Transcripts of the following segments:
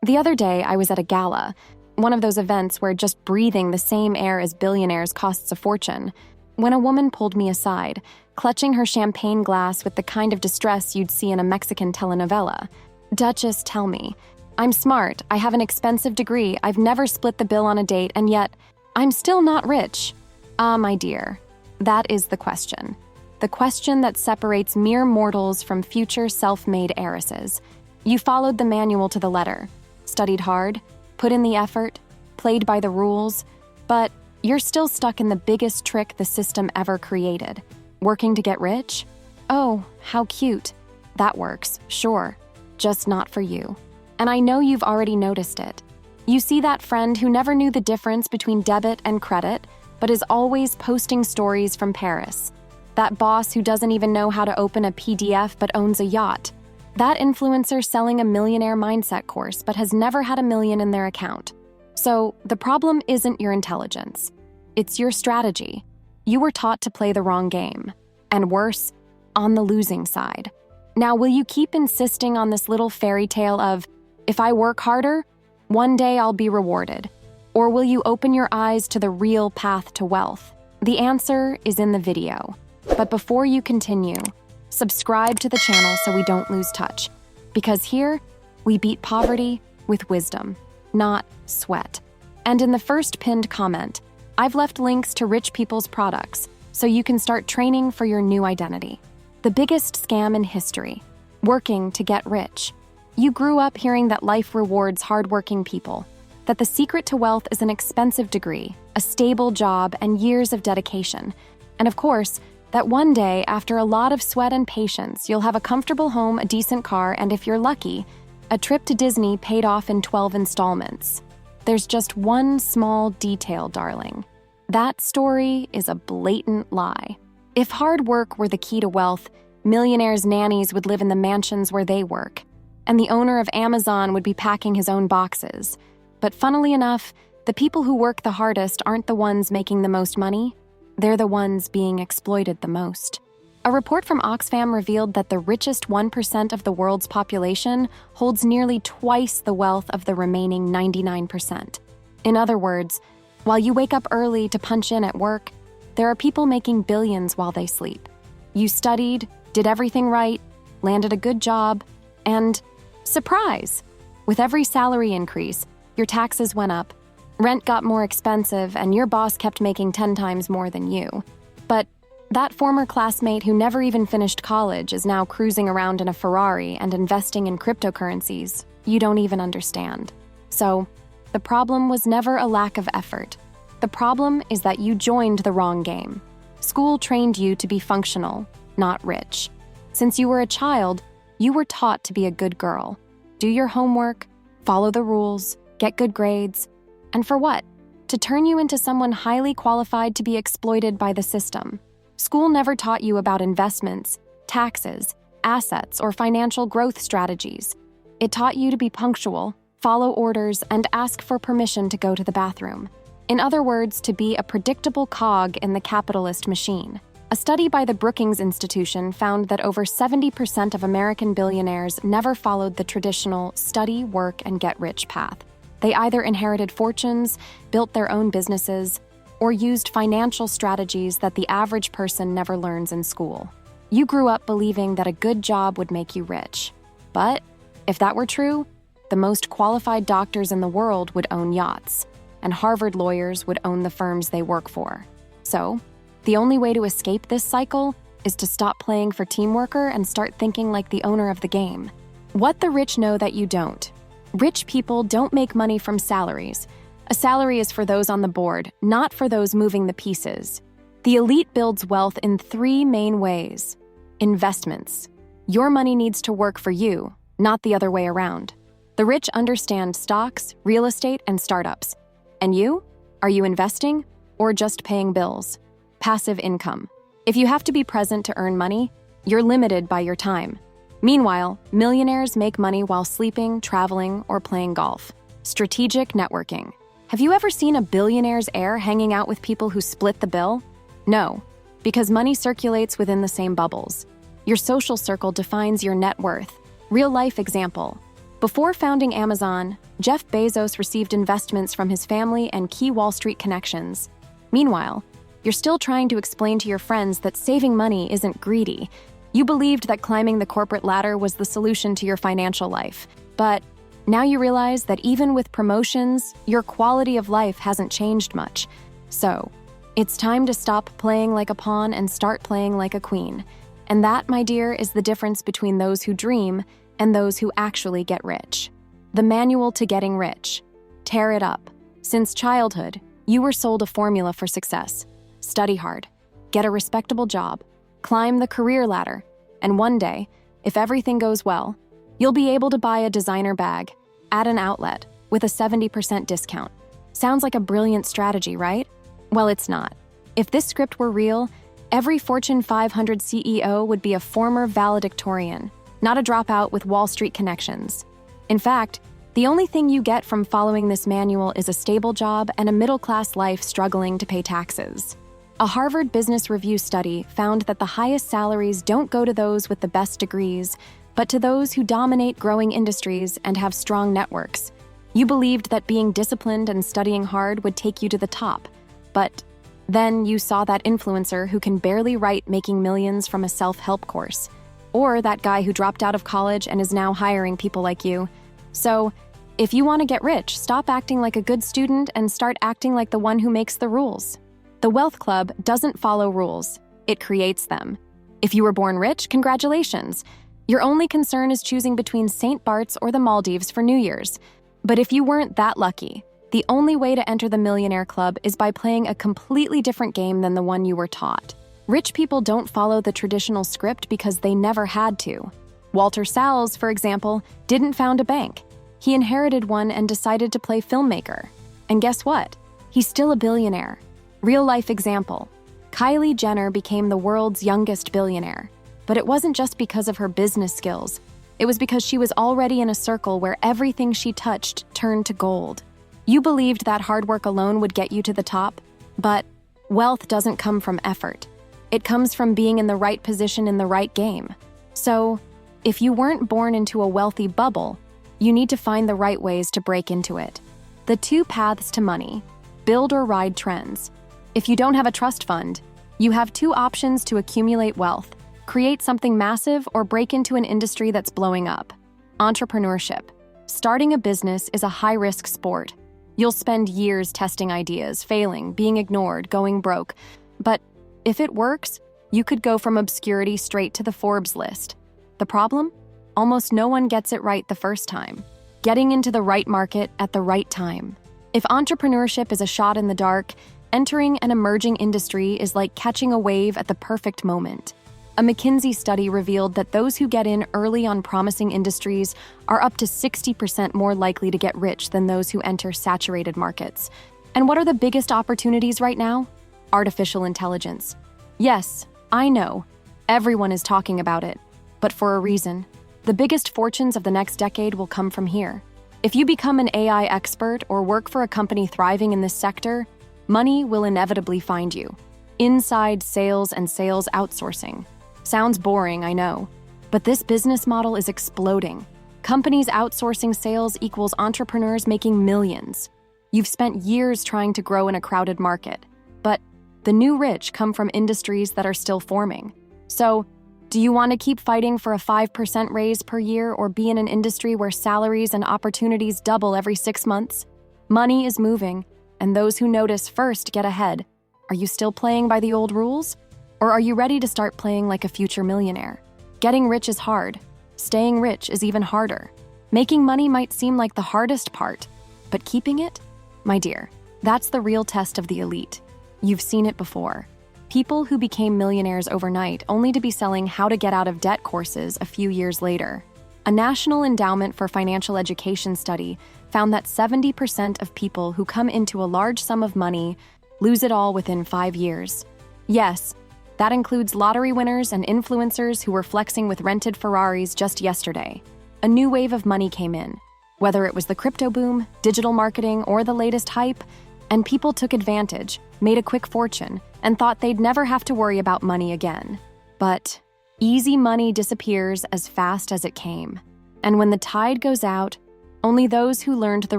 The other day, I was at a gala, one of those events where just breathing the same air as billionaires costs a fortune, when a woman pulled me aside, clutching her champagne glass with the kind of distress you'd see in a Mexican telenovela. "Duchess, tell me. I'm smart, I have an expensive degree, I've never split the bill on a date, and yet, I'm still not rich." Ah, my dear, that is the question. The question that separates mere mortals from future self-made heiresses. You followed the manual to the letter, studied hard, put in the effort, played by the rules, but you're still stuck in the biggest trick the system ever created. Working to get rich? Oh, how cute. That works, sure, just not for you. And I know you've already noticed it. You see that friend who never knew the difference between debit and credit, but is always posting stories from Paris. That boss who doesn't even know how to open a PDF but owns a yacht. That influencer selling a millionaire mindset course but has never had $1 million in their account. So the problem isn't your intelligence. It's your strategy. You were taught to play the wrong game. And worse, on the losing side. Now, will you keep insisting on this little fairy tale of, if I work harder, one day I'll be rewarded? Or will you open your eyes to the real path to wealth? The answer is in the video. But before you continue, subscribe to the channel so we don't lose touch. Because here, we beat poverty with wisdom, not sweat. And in the first pinned comment, I've left links to rich people's products so you can start training for your new identity. The biggest scam in history, working to get rich. You grew up hearing that life rewards hardworking people, that the secret to wealth is an expensive degree, a stable job, and years of dedication. And of course, that one day, after a lot of sweat and patience, you'll have a comfortable home, a decent car, and if you're lucky, a trip to Disney paid off in 12 installments. There's just one small detail, darling. That story is a blatant lie. If hard work were the key to wealth, millionaires' nannies would live in the mansions where they work, and the owner of Amazon would be packing his own boxes. But funnily enough, the people who work the hardest aren't the ones making the most money. They're the ones being exploited the most. A report from Oxfam revealed that the richest 1% of the world's population holds nearly twice the wealth of the remaining 99%. In other words, while you wake up early to punch in at work, there are people making billions while they sleep. You studied, did everything right, landed a good job, and surprise! With every salary increase, your taxes went up, rent got more expensive, and your boss kept making 10 times more than you. But that former classmate who never even finished college is now cruising around in a Ferrari and investing in cryptocurrencies you don't even understand. So, the problem was never a lack of effort. The problem is that you joined the wrong game. School trained you to be functional, not rich. Since you were a child, you were taught to be a good girl. Do your homework, follow the rules, get good grades. And for what? To turn you into someone highly qualified to be exploited by the system. School never taught you about investments, taxes, assets, or financial growth strategies. It taught you to be punctual, follow orders, and ask for permission to go to the bathroom. In other words, to be a predictable cog in the capitalist machine. A study by the Brookings Institution found that over 70% of American billionaires never followed the traditional study, work, and get rich path. They either inherited fortunes, built their own businesses, or used financial strategies that the average person never learns in school. You grew up believing that a good job would make you rich. But if that were true, the most qualified doctors in the world would own yachts, and Harvard lawyers would own the firms they work for. So, the only way to escape this cycle is to stop playing for team worker and start thinking like the owner of the game. What the rich know that you don't. Rich people don't make money from salaries. A salary is for those on the board, not for those moving the pieces. The elite builds wealth in 3 main ways. Investments. Your money needs to work for you, not the other way around. The rich understand stocks, real estate, and startups. And you? Are you investing or just paying bills? Passive income. If you have to be present to earn money, you're limited by your time. Meanwhile, millionaires make money while sleeping, traveling, or playing golf. Strategic networking. Have you ever seen a billionaire's heir hanging out with people who split the bill? No, because money circulates within the same bubbles. Your social circle defines your net worth. Real-life example. Before founding Amazon, Jeff Bezos received investments from his family and key Wall Street connections. Meanwhile, you're still trying to explain to your friends that saving money isn't greedy. You believed that climbing the corporate ladder was the solution to your financial life. But now you realize that even with promotions, your quality of life hasn't changed much. So, it's time to stop playing like a pawn and start playing like a queen. And that, my dear, is the difference between those who dream and those who actually get rich. The manual to getting rich. Tear it up. Since childhood, you were sold a formula for success. Study hard, get a respectable job, climb the career ladder, and one day, if everything goes well, you'll be able to buy a designer bag at an outlet with a 70% discount. Sounds like a brilliant strategy, right? Well, it's not. If this script were real, every Fortune 500 CEO would be a former valedictorian, not a dropout with Wall Street connections. In fact, the only thing you get from following this manual is a stable job and a middle-class life struggling to pay taxes. A Harvard Business Review study found that the highest salaries don't go to those with the best degrees, but to those who dominate growing industries and have strong networks. You believed that being disciplined and studying hard would take you to the top, but then you saw that influencer who can barely write making millions from a self-help course, or that guy who dropped out of college and is now hiring people like you. So, if you want to get rich, stop acting like a good student and start acting like the one who makes the rules. The Wealth Club doesn't follow rules, it creates them. If you were born rich, congratulations. Your only concern is choosing between St. Bart's or the Maldives for New Year's. But if you weren't that lucky, the only way to enter the Millionaire Club is by playing a completely different game than the one you were taught. Rich people don't follow the traditional script because they never had to. Walter Salles, for example, didn't found a bank. He inherited one and decided to play filmmaker. And guess what? He's still a billionaire. Real-life example. Kylie Jenner became the world's youngest billionaire. But it wasn't just because of her business skills. It was because she was already in a circle where everything she touched turned to gold. You believed that hard work alone would get you to the top, but wealth doesn't come from effort. It comes from being in the right position in the right game. So, if you weren't born into a wealthy bubble, you need to find the right ways to break into it. The 2 paths to money: build or ride trends. If you don't have a trust fund, you have 2 options to accumulate wealth: create something massive or break into an industry that's blowing up. Entrepreneurship. Starting a business is a high-risk sport. You'll spend years testing ideas, failing, being ignored, going broke. But if it works, you could go from obscurity straight to the Forbes list. The problem? Almost no one gets it right the first time. Getting into the right market at the right time. If entrepreneurship is a shot in the dark, entering an emerging industry is like catching a wave at the perfect moment. A McKinsey study revealed that those who get in early on promising industries are up to 60% more likely to get rich than those who enter saturated markets. And what are the biggest opportunities right now? Artificial intelligence. Yes, I know. Everyone is talking about it. But for a reason. The biggest fortunes of the next decade will come from here. If you become an AI expert or work for a company thriving in this sector, money will inevitably find you. Inside sales and sales outsourcing. Sounds boring, I know. But this business model is exploding. Companies outsourcing sales equals entrepreneurs making millions. You've spent years trying to grow in a crowded market. But the new rich come from industries that are still forming. So, do you want to keep fighting for a 5% raise per year or be in an industry where salaries and opportunities double every 6 months? Money is moving, and those who notice first get ahead. Are you still playing by the old rules? Or are you ready to start playing like a future millionaire? Getting rich is hard. Staying rich is even harder. Making money might seem like the hardest part, but keeping it? My dear, that's the real test of the elite. You've seen it before. People who became millionaires overnight only to be selling how to get out of debt courses a few years later. A National Endowment for Financial Education study found that 70% of people who come into a large sum of money lose it all within 5 years. Yes, that includes lottery winners and influencers who were flexing with rented Ferraris just yesterday. A new wave of money came in, whether it was the crypto boom, digital marketing, or the latest hype, and people took advantage, made a quick fortune, and thought they'd never have to worry about money again. But easy money disappears as fast as it came. And when the tide goes out, only those who learned the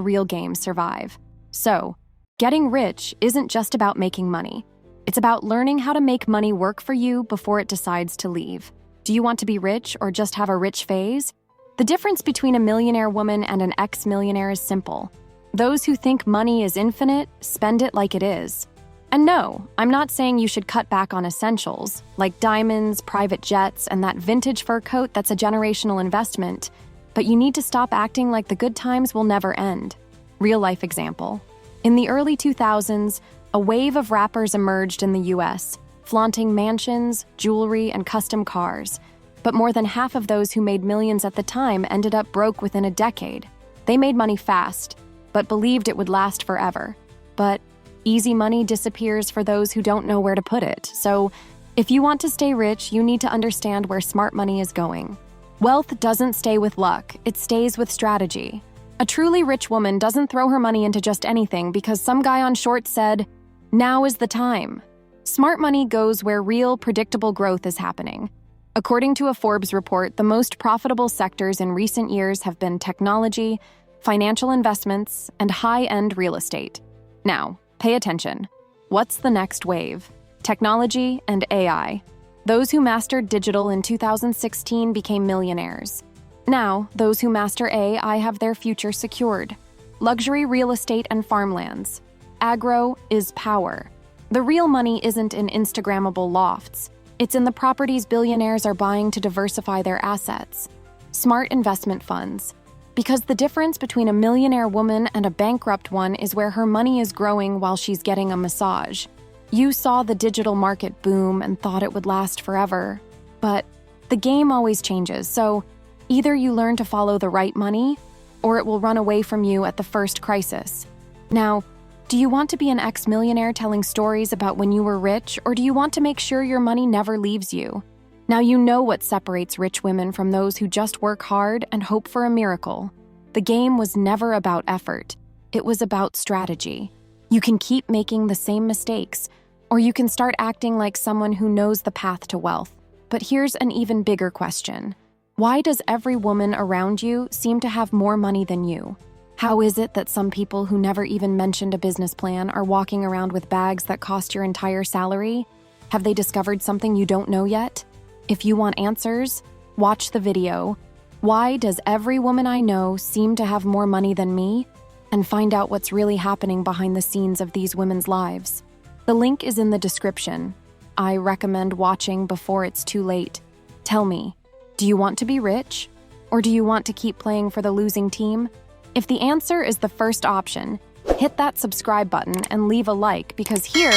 real game survive. So, getting rich isn't just about making money. It's about learning how to make money work for you before it decides to leave. Do you want to be rich or just have a rich phase? The difference between a millionaire woman and an ex-millionaire is simple. Those who think money is infinite spend it like it is. And no, I'm not saying you should cut back on essentials, like diamonds, private jets, and that vintage fur coat that's a generational investment. But you need to stop acting like the good times will never end. Real-life example. In the early 2000s, a wave of rappers emerged in the US, flaunting mansions, jewelry, and custom cars. But more than half of those who made millions at the time ended up broke within a decade. They made money fast, but believed it would last forever. But easy money disappears for those who don't know where to put it. So, if you want to stay rich, you need to understand where smart money is going. Wealth doesn't stay with luck, it stays with strategy. A truly rich woman doesn't throw her money into just anything because some guy on shorts said, "Now is the time." Smart money goes where real, predictable growth is happening. According to a Forbes report, the most profitable sectors in recent years have been technology, financial investments, and high-end real estate. Now, pay attention. What's the next wave? Technology and AI. Those who mastered digital in 2016 became millionaires. Now, those who master AI have their future secured. Luxury real estate and farmlands. Agro is power. The real money isn't in Instagrammable lofts. It's in the properties billionaires are buying to diversify their assets. Smart investment funds. Because the difference between a millionaire woman and a bankrupt one is where her money is growing while she's getting a massage. You saw the digital market boom and thought it would last forever. But the game always changes, so either you learn to follow the right money, or it will run away from you at the first crisis. Now, do you want to be an ex-millionaire telling stories about when you were rich, or do you want to make sure your money never leaves you? Now you know what separates rich women from those who just work hard and hope for a miracle. The game was never about effort. It was about strategy. You can keep making the same mistakes, or you can start acting like someone who knows the path to wealth. But here's an even bigger question. Why does every woman around you seem to have more money than you? How is it that some people who never even mentioned a business plan are walking around with bags that cost your entire salary? Have they discovered something you don't know yet? If you want answers, watch the video. Why does every woman I know seem to have more money than me? And find out what's really happening behind the scenes of these women's lives. The link is in the description. I recommend watching before it's too late. Tell me, do you want to be rich? Or do you want to keep playing for the losing team? If the answer is the first option, hit that subscribe button and leave a like because here,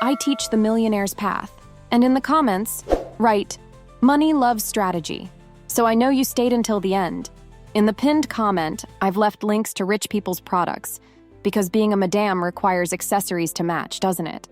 I teach the millionaire's path. And in the comments, write, "Money loves strategy." So I know you stayed until the end. In the pinned comment, I've left links to rich people's products because being a madame requires accessories to match, doesn't it?